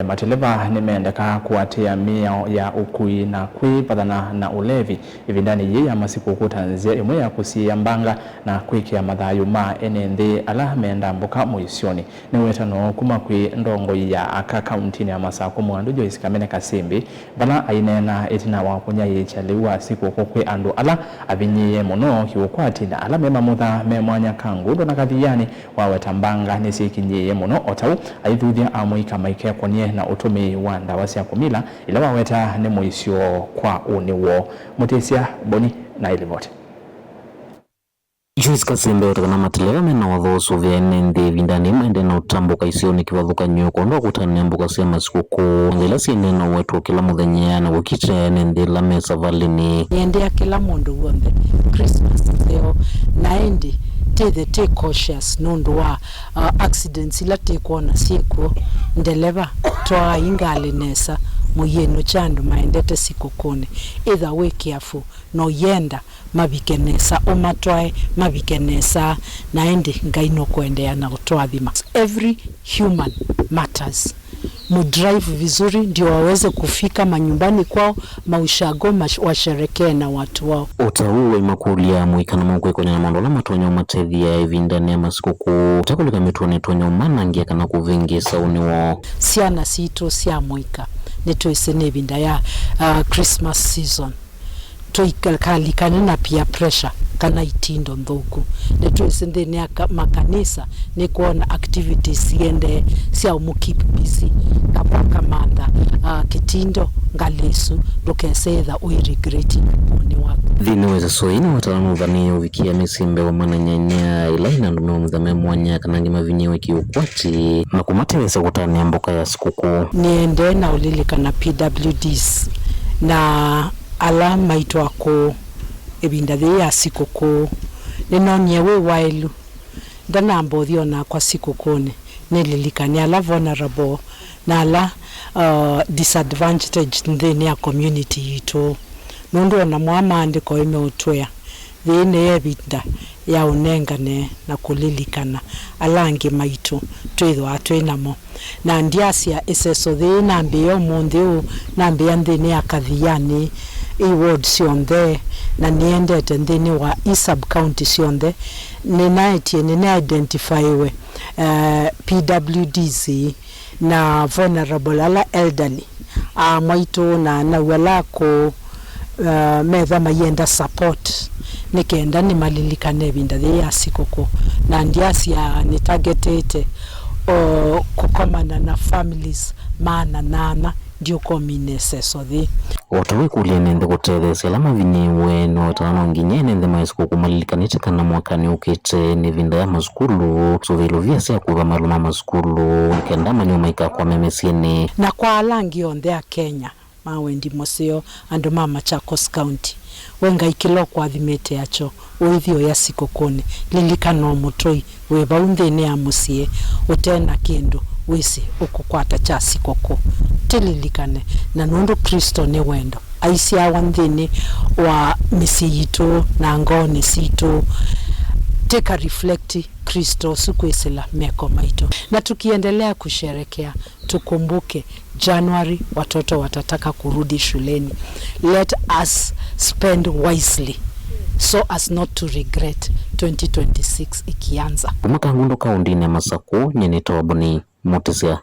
Matereva nimeendeka kuatia mio ya ukui na kui padana na ulevi ivindani ye ya masiku kutanzia imwe ya kusiyambanga na kuikia mathayu ma enende ala meenda mboka muisioni ni wetano kuma kui ndongo ya aka kauntini ya Masako mwandu Joyce Kamene Kasimbi bala ainena etina wapunya yechaliwa siku kukwe andu ala avinyiye muno kiukwati na ala mema mutha memwanya kangu ndo nakadhiyani wawetambanga nisikinyiye muno otau aithuthia amuika maike kwenye na utumi wa ndawa cia kumila ila waweta ni muisio kwa uniwo Mutesia Boni na ilivoti. Joyce Kasimbi utakana matereva mena wathoso vya enende vindani maende na utambuka isioni kiwathuka nyoko ndo kutania mbuka sema sikuku ngila siende na wetu kila muthenya na gukita enende la mesa valini yende ya kila mundu wonde Christmas leo naendi take cautious nundu wa accidents ila tekona siku ndeleva toa ingali nesa muyeno chandu maendete sikukuni either way careful no yenda mabikenesa omatwae mabikenesa naendi ngaino kuendea na kutoa dhima. Every human matters. Mudrive vizuri ndio waweze kufika manyumbani kwao maushago washerekee na watu wao. Otauwe makulia muikana mkwe kwenye na mandola matonyo matevia evindani ya masikuku utakulika mituone tonyo manangia kana kuvingi sauni wao. Siana sito siya muika neto isene vinda ya Christmas season toikalikana na pia pressure kana itindo ndhuku neto isende ni makanisa ni kuona activities siende siya umukeep busy kapaka manda kitindo ngalesu dokesetha uiregreti ni wako vinaweza soina watalamu vani uvikia misimbe wa mananyanya ila inandume mdhame mwanya kanangi mavinyewe kiukwati na kumateweza kutania mboka ya sikuku niende na ulilika na PWDs na alama ito ako ebindadhe ya sikuku ninonyewe wailu ndana ambodhio na kwa sikukune nililika ni ala vulnerable na ala disadvantaged ndeni ya community ito nundu na mwama andiko ime utwea dhine ebinda ya unengane na kulilikana alangi maitu tuidho atwenamo na ndiasia eseso dhe nambiyo mundhiu nambiya ndhini ya kathiyani ward sionde na niendete ndhini wa sub county sionde ninaetie nina identifywe PWDs na vulnerable ala elderly maitu na walako metha mayenda support nikenda ni malilikane binda ya sikoko na ndiasia ni targetete kukomana na families maana nana ndio kominese so the watawe kulienende kutelese lama viniwe no tano nginyene ndhe maisiko kumalikanite kana mwakani ukete ni vinda ya mazukulu so vilo vya sea kuva maluma mazukulu nikendama ni umaika kwa memesiene na kwa alangi onde ya Kenya mawendi moseo ando mama Chakos County wenga ikilo kwa dhimete yacho uithio ya sikokone lilikano mutoi weba undhene ya musie utena kindu wisi ukukwata cha sikoko tililikane na nundu Kristo ni wendo aisi ya wandhene wa misiyito na ngone sito teka reflecti Kristo sukuisila meko maito na tukiendelea kusherekea tukumbuke January watoto watataka kurudi shuleni. Let us spend wisely so as not to regret 2026 ikianza. Kumaka ngundo kaundini ya Masako nyenetoa Boni Mutesia.